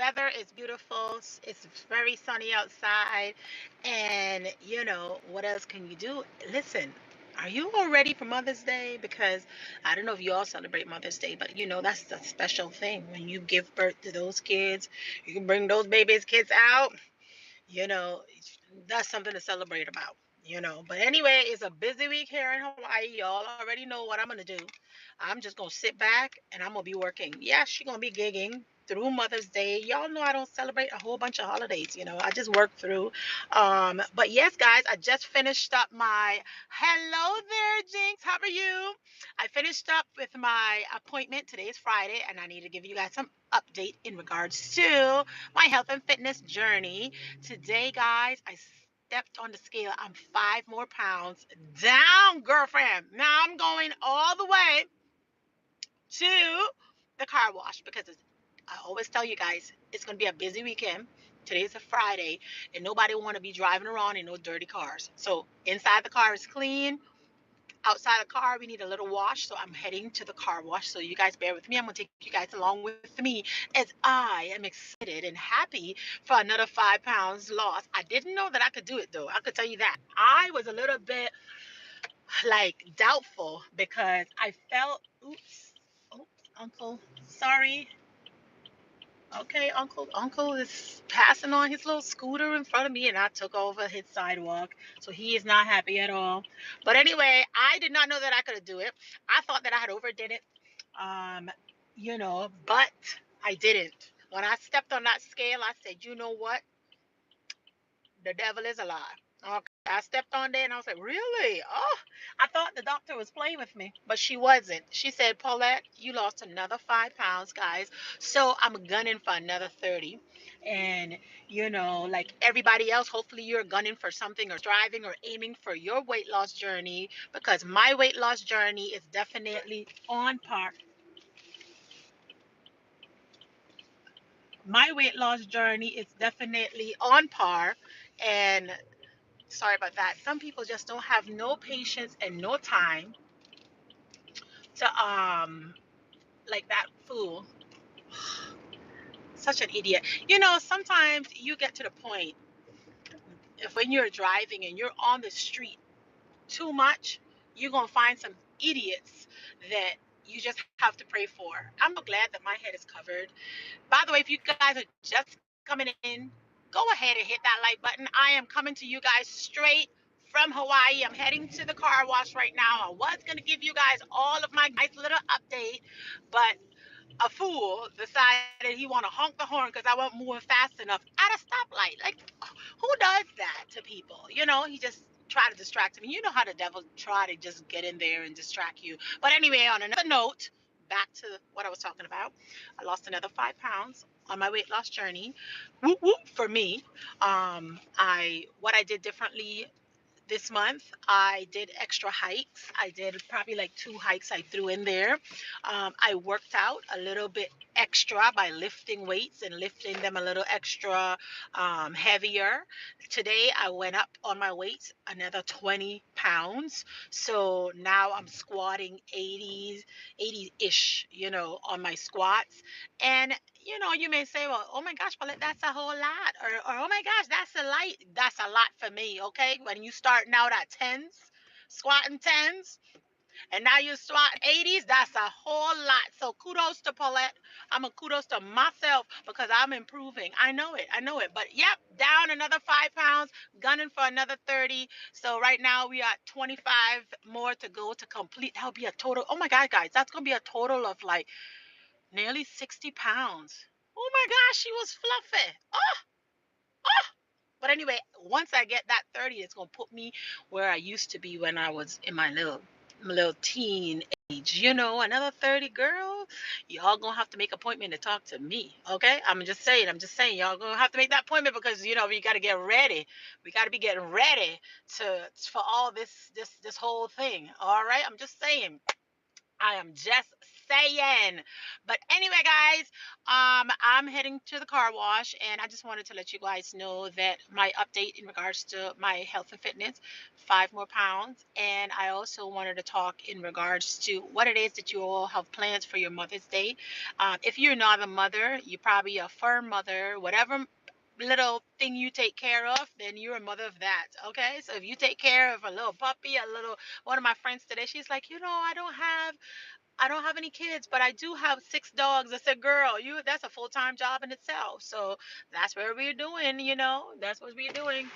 weather is beautiful. It's very sunny outside. And, what else can you do? Listen, are you all ready for Mother's Day? Because I don't know if you all celebrate Mother's Day, but that's the special thing. When you give birth to those kids, you can bring those babies' kids out. you know, that's something to celebrate about. But anyway, it's a busy week here in Hawaii. Y'all already know what I'm gonna do. I'm just gonna sit back and I'm gonna be working. Yeah, she gonna be gigging through Mother's Day. Y'all know I don't celebrate a whole bunch of holidays. I just work through. But yes, guys, I just finished up my. Hello there, Jinx. How are you? I finished up with my appointment. Today is Friday, and I need to give you guys some update in regards to my health and fitness journey. Today, guys, I stepped on the scale. I'm 5 more pounds down, girlfriend. Now I'm going all the way to the car wash because I always tell you guys it's going to be a busy weekend. Today's a Friday, and nobody want to be driving around in those dirty cars. So inside the car is clean. Outside the car, we need a little wash. So I'm heading to the car wash. So you guys bear with me. I'm going to take you guys along with me as I am excited and happy for another 5 pounds lost. I didn't know that I could do it though. I could tell you that. I was a little bit like doubtful because I felt, oops, oh, uncle, sorry. Okay, Uncle is passing on his little scooter in front of me, and I took over his sidewalk. So he is not happy at all. But anyway, I did not know that I could do it. I thought that I had overdid it. But I didn't. When I stepped on that scale, I said, you know what? The devil is a lie. Okay. I stepped on there and I was like, really? Oh, I thought the doctor was playing with me, but she wasn't. She said, Paulette, you lost another 5 pounds, guys. So I'm gunning for another 30. And, like everybody else, hopefully you're gunning for something or striving or aiming for your weight loss journey because my weight loss journey is definitely on par. My weight loss journey is definitely on par. And sorry about that. Some people just don't have no patience and no time to like that fool. Such an idiot. Sometimes you get to the point if when you're driving and you're on the street too much, you're gonna find some idiots that you just have to pray for. I'm so glad that my head is covered. By the way, if you guys are just coming in, go ahead and hit that like button. I am coming to you guys straight from Hawaii. I'm heading to the car wash right now. I was going to give you guys all of my nice little update, but a fool decided he want to honk the horn because I wasn't moving fast enough at a stoplight. Like, who does that to people? He just try to distract me. You know how the devil try to just get in there and distract you. But anyway, on another note, back to what I was talking about. I lost another 5 pounds on my weight loss journey. Whoop whoop for me. I what I did differently this month, I did extra hikes. I did probably like 2 hikes I threw in there. I worked out a little bit extra by lifting weights and lifting them a little extra heavier. Today, I went up on my weights another 20 pounds. So now I'm squatting 80-ish, on my squats. And you may say, well, oh my gosh, Paulette, that's a whole lot. Or oh my gosh, that's a light. That's a lot for me, okay? When you starting out at tens, squatting tens, and now you're squatting 80s, that's a whole lot. So kudos to Paulette. I'm a kudos to myself because I'm improving. I know it. I know it. But yep, down another 5 pounds, gunning for another 30. So right now we are at 25 more to go to complete. That'll be a total. Oh my God, guys, that's gonna be a total of like nearly 60 pounds. Oh my gosh, she was fluffy. Oh, oh. But anyway, once I get that 30, it's going to put me where I used to be when I was in my little teen age. Another 30, girl. Y'all going to have to make an appointment to talk to me. Okay? I'm just saying, y'all going to have to make that appointment because, we got to get ready. We got to be getting ready for all this whole thing. All right? I'm just saying. I am just saying. But anyway, guys, I'm heading to the car wash, and I just wanted to let you guys know that my update in regards to my health and fitness, 5 more pounds. And I also wanted to talk in regards to what it is that you all have plans for your Mother's Day. If you're not a mother, you're probably a firm mother, whatever little thing you take care of, then you're a mother of that. Okay, so if you take care of a little puppy, a little, one of my friends today, she's like, I don't have any kids, but I do have 6 dogs. I said, girl, you that's a full-time job in itself. So that's what we're doing, that's what we're doing.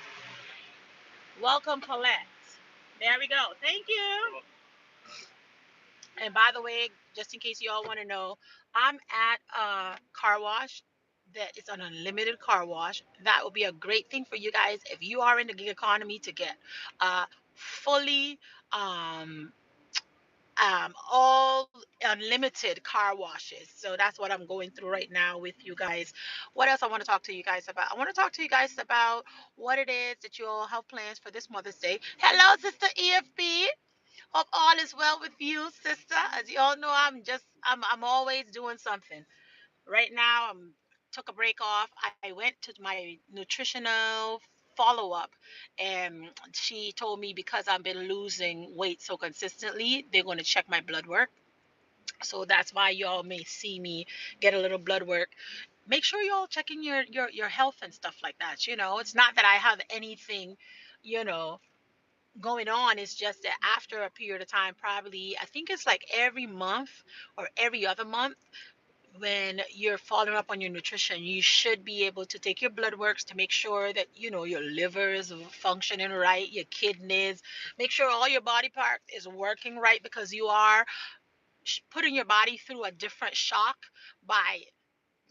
Welcome, Colette. There we go. Thank you. And by the way, just in case you all want to know, I'm at a car wash that is an unlimited car wash. That will be a great thing for you guys if you are in the gig economy to get fully um, all unlimited car washes. So that's what I'm going through right now with you guys. What else I want to talk to you guys about? I want to talk to you guys about what it is that you all have plans for this Mother's Day. Hello, Sister EFB. Hope all is well with you, sister. As you all know, I'm always doing something. Right now, I'm took a break off. I went to my nutritional follow up, and she told me because I've been losing weight so consistently, they're going to check my blood work. So that's why y'all may see me get a little blood work. Make sure y'all checking your health and stuff like that. It's not that I have anything, you know, going on. Is just that after a period of time, probably I think it's like every month or every other month, when you're following up on your nutrition, you should be able to take your blood works to make sure that your liver is functioning right, your kidneys, make sure all your body parts is working right, because you are putting your body through a different shock by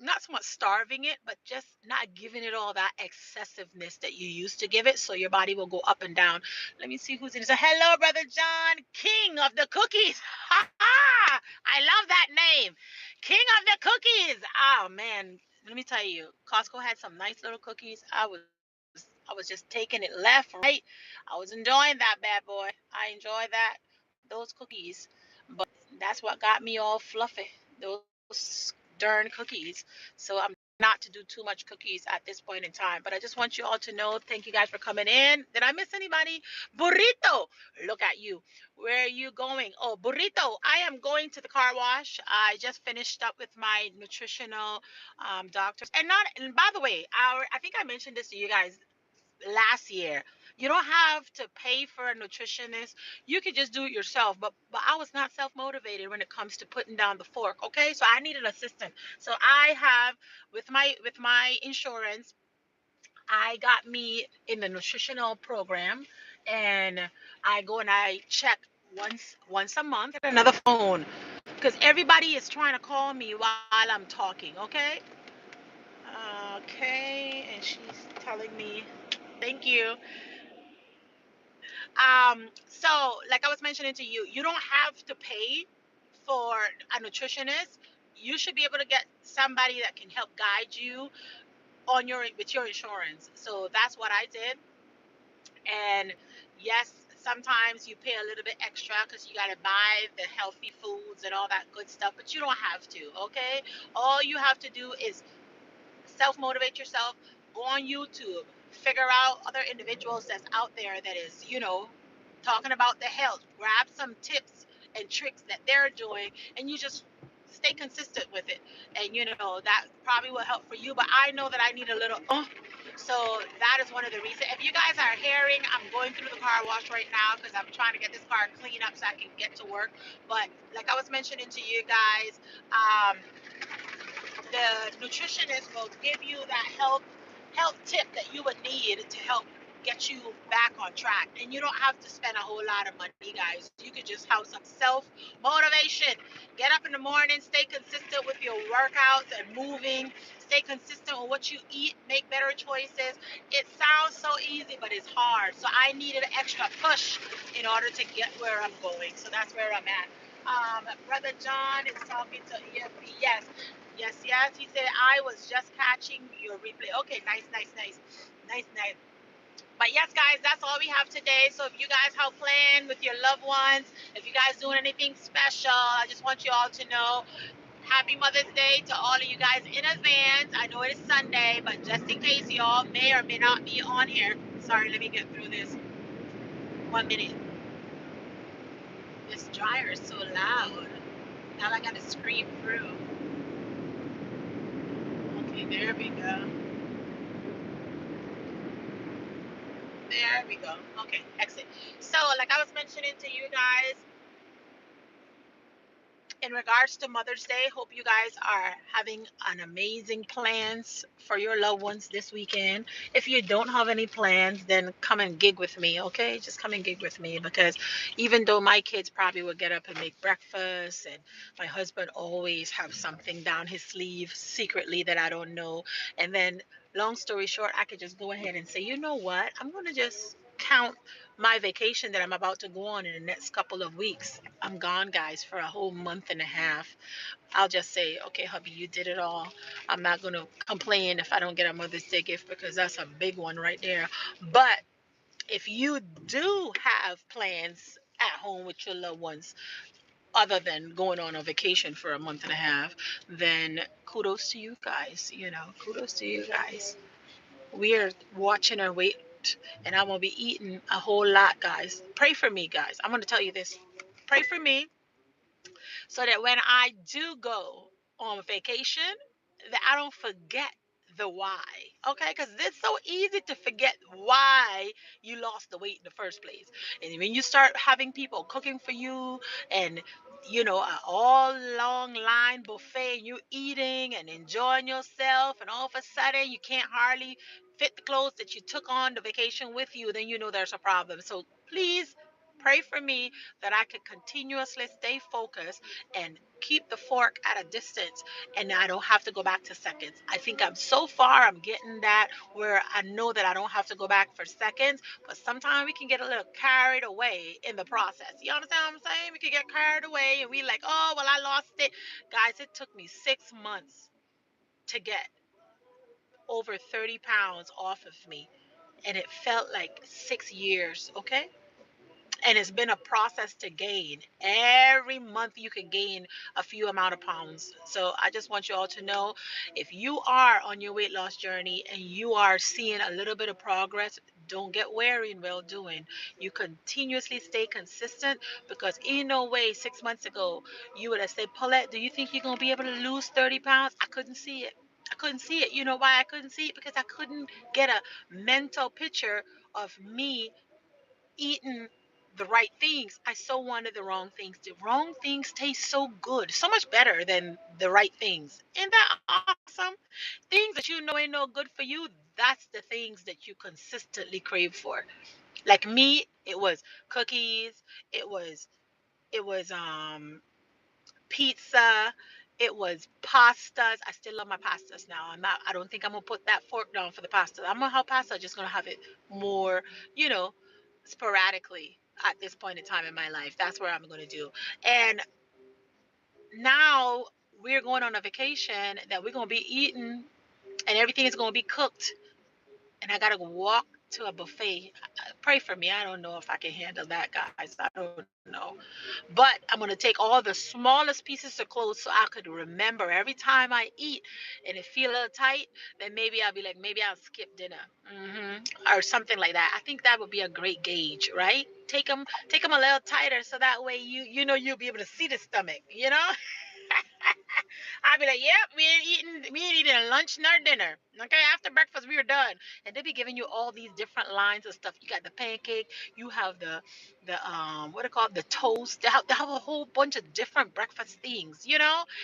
not so much starving it, but just not giving it all that excessiveness that you used to give it. So your body will go up and down. Let me see who's in. So, hello, Brother John, King of the Cookies. I love that name, King of the Cookies. Oh man, let me tell you, Costco had some nice little cookies. I was just taking it left, right. I was enjoying that bad boy. I enjoy those cookies, but that's what got me all fluffy. Those darn cookies. So I'm not to do too much cookies at this point in time. But I just want you all to know, thank you guys for coming in. Did I miss anybody? Burrito, look at you. Where are you going? Oh, Burrito, I am going to the car wash. I just finished up with my nutritional doctors. And by the way, I think I mentioned this to you guys last year. You don't have to pay for a nutritionist. You could just do it yourself. But I was not self motivated when it comes to putting down the fork. Okay, so I need an assistant. So I have, with my insurance, I got me in the nutritional program, and I go and I check once a month. Get another phone because everybody is trying to call me while I'm talking. Okay. Okay, and she's telling me, thank you. So like I was mentioning to you, you don't have to pay for a nutritionist. You should be able to get somebody that can help guide you on your with your insurance. So that's what I did. And yes, sometimes you pay a little bit extra because you got to buy the healthy foods and all that good stuff, but you don't have to. Okay, all you have to do is self motivate yourself. Go on YouTube, figure out other individuals that's out there that is, talking about the health. Grab some tips and tricks that they're doing, and you just stay consistent with it. And that probably will help for you. But I know that I need a little. So that is one of the reasons. If you guys are hearing, I'm going through the car wash right now because I'm trying to get this car clean up so I can get to work. But like I was mentioning to you guys, the nutritionist will give you that health tip that you would need to help get you back on track. And you don't have to spend a whole lot of money, guys. You could just have some self motivation. Get up in the morning, stay consistent with your workouts and moving, stay consistent with what you eat, make better choices. It sounds so easy, but it's hard. So I needed an extra push in order to get where I'm going. So that's where I'm at. Brother John is talking to EFP. Yes, yes, yes. He said I was just catching your replay. Okay, nice, nice, nice, nice, nice. But yes, guys, that's all we have today. So if you guys have planned with your loved ones, if you guys doing anything special, I just want you all to know happy Mother's Day to all of you guys in advance. I know it is Sunday, but just in case y'all may or may not be on here. Sorry, let me get through this. 1 minute. This dryer is so loud. Now I gotta scream through. Okay, there we go. There we go. Okay, exit. So, like I was mentioning to you guys, in regards to Mother's Day, hope you guys are having an amazing plans for your loved ones this weekend. If you don't have any plans, then come and gig with me, okay? Just come and gig with me because even though my kids probably will get up and make breakfast and my husband always have something down his sleeve secretly that I don't know. And then long story short, I could just go ahead and say, you know what? I'm going to just count my vacation that I'm about to go on in the next couple of weeks. I'm gone, guys, for a whole month and a half. I'll just say, okay, hubby, you did it all. I'm not going to complain if I don't get a Mother's Day gift because that's a big one right there. But if you do have plans at home with your loved ones, other than going on a vacation for a month and a half, then kudos to you guys. Kudos to you guys. We are watching our weight, and I'm gonna be eating a whole lot, guys. Pray for me, guys. I'm gonna tell you this. Pray for me so that when I do go on vacation, that I don't forget the why. Okay, because it's so easy to forget why you lost the weight in the first place. And when you start having people cooking for you and a all long line buffet, and you eating and enjoying yourself, and all of a sudden you can't hardly fit the clothes that you took on the vacation with you, then you know there's a problem. So please pray for me that I can continuously stay focused and keep the fork at a distance, and I don't have to go back to seconds. I think I'm getting that where I know that I don't have to go back for seconds, but sometimes we can get a little carried away in the process. You understand what I'm saying? We can get carried away and we like, oh, well, I lost it. Guys, it took me 6 months to get over 30 pounds off of me, and it felt like 6 years, okay? And it's been a process to gain. Every month you can gain a few amount of pounds. So I just want you all to know, if you are on your weight loss journey and you are seeing a little bit of progress, don't get weary in well doing. You continuously stay consistent, because in no way 6 months ago you would have said, Paulette, do you think you're going to be able to lose 30 pounds? I couldn't see it. I couldn't see it. You know why I couldn't see it? Because I couldn't get a mental picture of me eating the right things. I so wanted the wrong things. The wrong things taste so good, so much better than the right things. Isn't that awesome? Things that you know ain't no good for you, that's the things that you consistently crave for. Like me, it was cookies, it was pizza, it was pastas. I still love my pastas now. I don't think I'm gonna put that fork down for the pasta. I'm gonna have pasta, just gonna have it more, you know, sporadically at this point in time in my life. That's where I'm gonna do. And now we're going on a vacation that we're gonna be eating, and everything is gonna be cooked, and I gotta walk to a buffet. Pray for me. I don't know if I can handle that, guys. I don't know. But I'm gonna take all the smallest pieces of clothes so I could remember every time I eat and it feel a little tight, then maybe I'll be like, maybe I'll skip dinner, or something like that. I think that would be a great gauge, right? Take them a little tighter so that way you'll be able to see the stomach, I'd be like, yep, we ain't eating lunch nor dinner. Okay, after breakfast we were done. And they be giving you all these different lines of stuff. You got the pancake, you have the what do you call it, the toast. They have a whole bunch of different breakfast things.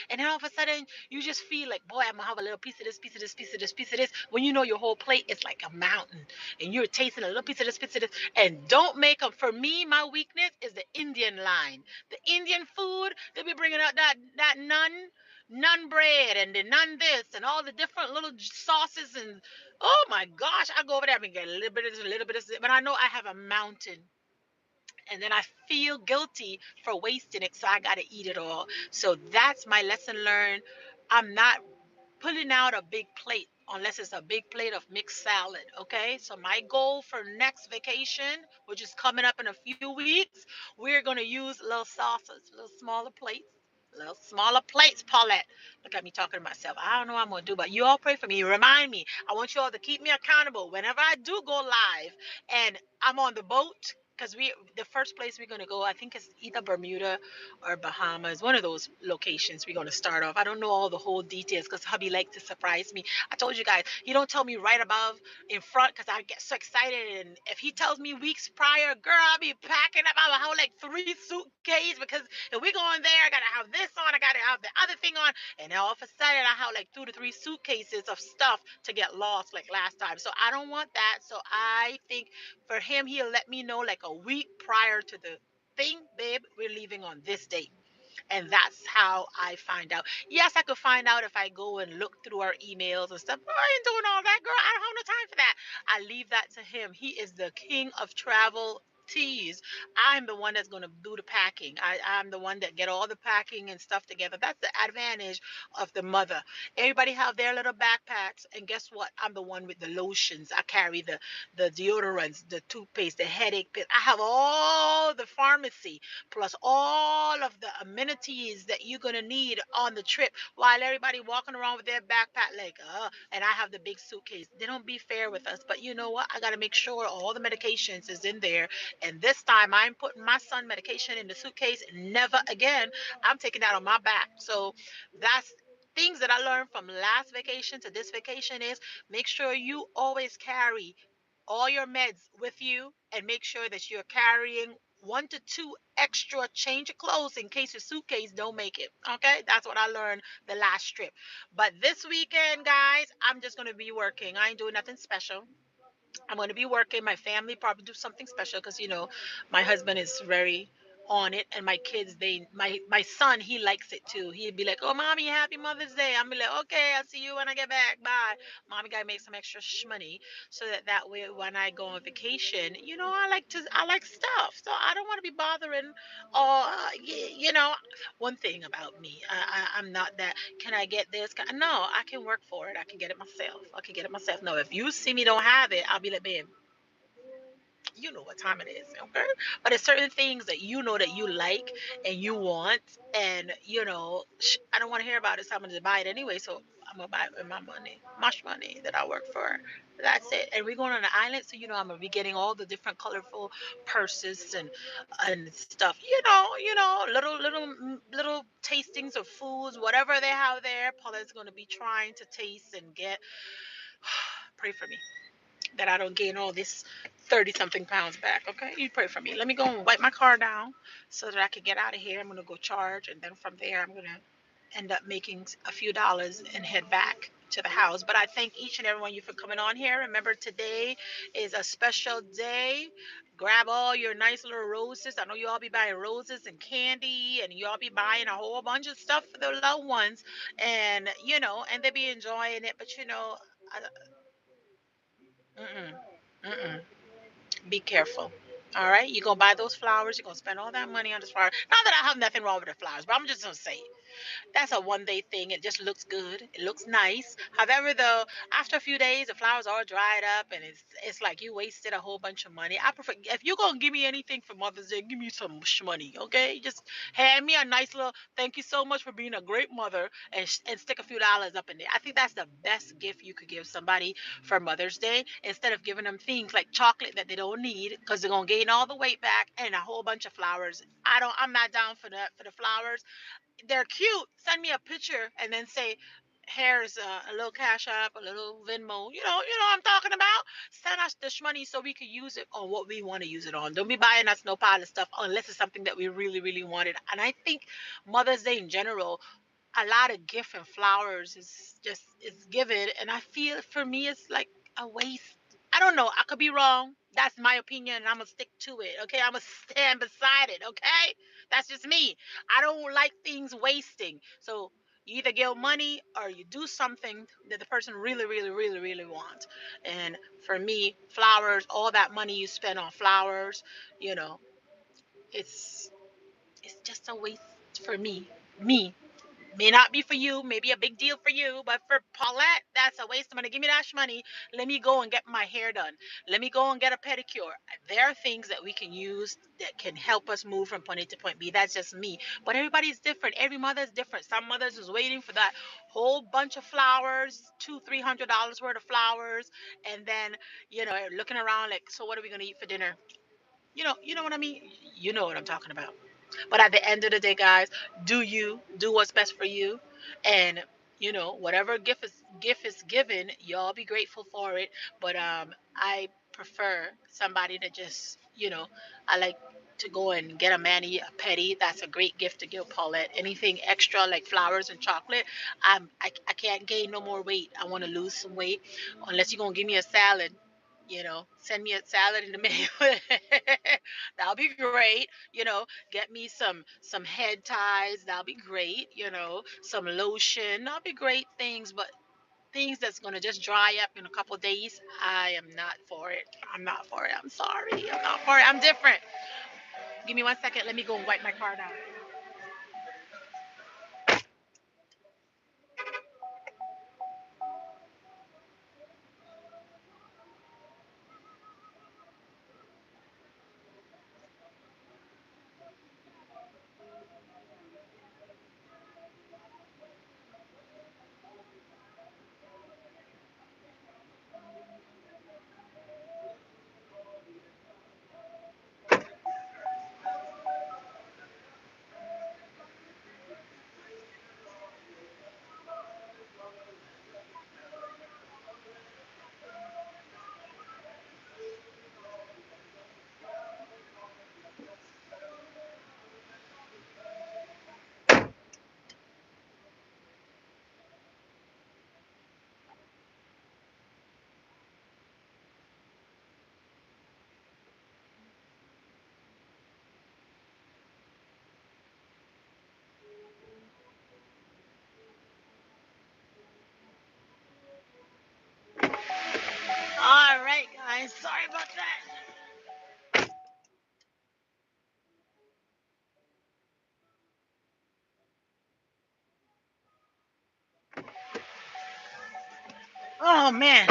And then all of a sudden you just feel like, boy, I'm gonna have a little piece of this, piece of this, piece of this, piece of this. When you know your whole plate is like a mountain, and you're tasting a little piece of this, piece of this. And don't make them. For me, my weakness is the Indian line. The Indian food, they be bringing out that naan bread and the naan this and all the different little sauces, and oh my gosh, I go over there and get a little bit of this, a little bit of this, but I know I have a mountain, and then I feel guilty for wasting it, so I got to eat it all. So that's my lesson learned. I'm not pulling out a big plate unless it's a big plate of mixed salad. Okay, so my goal for next vacation, which is coming up in a few weeks, we're going to use little saucers, little smaller plates, Paulette. Look at me talking to myself. I don't know what I'm going to do, but you all pray for me. Remind me. I want you all to keep me accountable whenever I do go live and I'm on the boat. Because the first place we're gonna go, I think it's either Bermuda or Bahamas, one of those locations we're gonna start off. I don't know all the whole details because hubby likes to surprise me. I told you guys, he don't tell me right above in front because I get so excited. And if he tells me weeks prior, girl, I'll be packing up. I'll have like 3 suitcases because if we going there, I gotta have this on, I gotta have the other thing on, and all of a sudden I have like 2 to 3 suitcases of stuff to get lost like last time. So I don't want that. So I think for him, he'll let me know like a week prior to the thing, babe, we're leaving on this date. And that's how I find out. Yes, I could find out if I go and look through our emails and stuff. I ain't doing all that, girl. I don't have no time for that. I leave that to him. He is the king of travel tease. I'm the one that's going to do the packing. I'm the one that get all the packing and stuff together. That's the advantage of the mother. Everybody have their little backpacks, and guess what? I'm the one with the lotions. I carry the deodorants, the toothpaste, the headache pills. I have all the pharmacy plus all of the amenities that you're gonna need on the trip while everybody walking around with their backpack like and I have the big suitcase. They don't be fair with us, but you know what, I got to make sure all the medications is in there, and this time I'm putting my son medication in the suitcase. Never again. I'm taking that on my back. So that's things that I learned from last vacation to this vacation is make sure you always carry all your meds with you and make sure that you're carrying 1 to 2 extra change of clothes in case your suitcase don't make it. Okay, that's what I learned the last trip. But this weekend, guys, I'm just gonna be working. I ain't doing nothing special. I'm going to be working. My family probably do something special because my husband is very on it, and my kids, my son, he likes it too. He'd be like, "Oh, mommy, happy Mother's Day." I'm be like, "Okay, I'll see you when I get back. Bye." Mommy got to make some extra money so that way when I go on vacation, I like stuff, so I don't want to be bothering. Or one thing about me, I'm not that. Can I get this? No, I can work for it. I can get it myself. I can get it myself. No, if you see me don't have it, I'll be like, babe, you know what time it is, okay? But there's certain things that you know that you like and you want, and I don't want to hear about it, so I'm gonna buy it anyway. So I'm gonna buy it with my money, much money that I work for. That's it. And we're going on an island, so I'm gonna be getting all the different colorful purses and stuff. Little tastings of foods, whatever they have there. Paula's gonna be trying to taste and get. Pray for me that I don't gain all this 30 something pounds back. Okay, you pray for me. Let me go and wipe my car down so that I can get out of here. I'm gonna go charge, and then from there I'm gonna end up making a few dollars and head back to the house. But I thank each and every one of you for coming on here. Remember, today is a special day. Grab all your nice little roses. I know you all be buying roses and candy, and you all be buying a whole bunch of stuff for the loved ones, and and they be enjoying it. But mm-mm, mm-mm. Be careful. All right, you're gonna buy those flowers. You're gonna spend all that money on this flower. Not that I have nothing wrong with the flowers, but I'm just gonna say that's a 1 day thing. It just looks good. It looks nice. However, though, after a few days, the flowers all dried up, and it's like you wasted a whole bunch of money. I prefer if you're gonna give me anything for Mother's Day, give me some money, okay? Just hand me a nice little thank you so much for being a great mother, and stick a few dollars up in there. I think that's the best gift you could give somebody for Mother's Day instead of giving them things like chocolate that they don't need because they're gonna gain all the weight back and a whole bunch of flowers. I'm not down for that for the flowers. They're cute. Send me a picture and then say, "Here's a little Cash App, a little Venmo." You know what I'm talking about. Send us this money so we can use it on what we want to use it on. Don't be buying us no pile of stuff unless it's something that we really, really wanted. And I think Mother's Day in general, a lot of gift and flowers is given, and I feel for me it's like a waste. I don't know, I could be wrong. That's my opinion, and I'm gonna stick to it. Okay, I'm gonna stand beside it. Okay, that's just me. I don't like things wasting. So you either give money or you do something that the person really, really, really, really wants. And for me, flowers, all that money you spend on flowers, you know it's it's just a waste for me. May not be for you, maybe a big deal for you, but for Paulette, that's a waste of money. Give me that money. Let me go and get my hair done. Let me go and get a pedicure. There are things that we can use that can help us move from point A to point B. That's just me. But everybody's different. Every mother is different. Some mothers is waiting for that whole bunch of flowers, $200-300 worth of flowers, and then looking around like, so what are we gonna eat for dinner? You know what I mean. You know what I'm talking about. But at the end of the day, guys, do what's best for you, and whatever gift is given, y'all be grateful for it. But I prefer somebody to just I like to go and get a mani, a pedi. That's a great gift to give Paulette. Anything extra like flowers and chocolate, I can't gain no more weight. I want to lose some weight, unless you're gonna give me a salad. Send me a salad in the mail. That'll be great. Get me some head ties. That'll be great. Some lotion. That'll be great things. But things that's gonna just dry up in a couple days, I am not for it. I'm not for it. I'm sorry. I'm not for it. I'm different. Give me 1 second. Let me go and wipe my car down. All right, guys. Sorry about that. Oh man,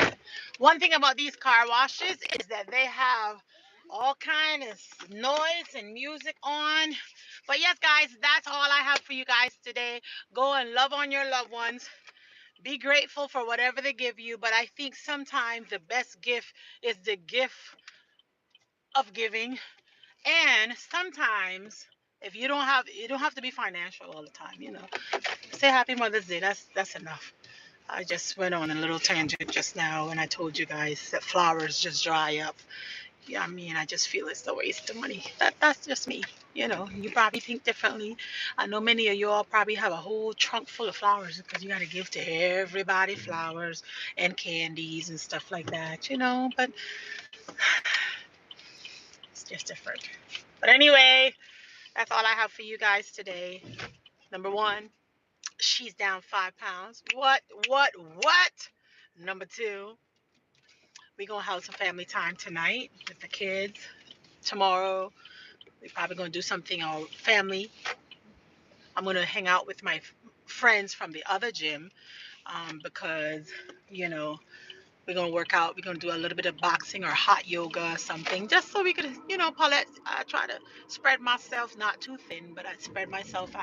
one thing about these car washes is that they have all kind of noise and music on. But yes, guys, that's all I have for you guys today. Go and love on your loved ones. Be grateful for whatever they give you. But I think sometimes the best gift is the gift of giving. And sometimes if you don't have to be financial all the time. Say Happy Mother's Day. That's enough. I just went on a little tangent just now when I told you guys that flowers just dry up. Yeah, I mean, I just feel it's a waste of money. That's just me. You probably think differently. I know many of you all probably have a whole trunk full of flowers because you got to give to everybody flowers and candies and stuff like that, but it's just different. But anyway, that's all I have for you guys today. Number one, she's down 5 pounds. What? Number two, we're going to have some family time tonight with the kids. Tomorrow, we're probably going to do something on family. I'm going to hang out with my friends from the other gym because, you know, we're going to work out. We're going to do a little bit of boxing or hot yoga or something just so we could, Paulette, I try to spread myself, not too thin, but I spread myself out.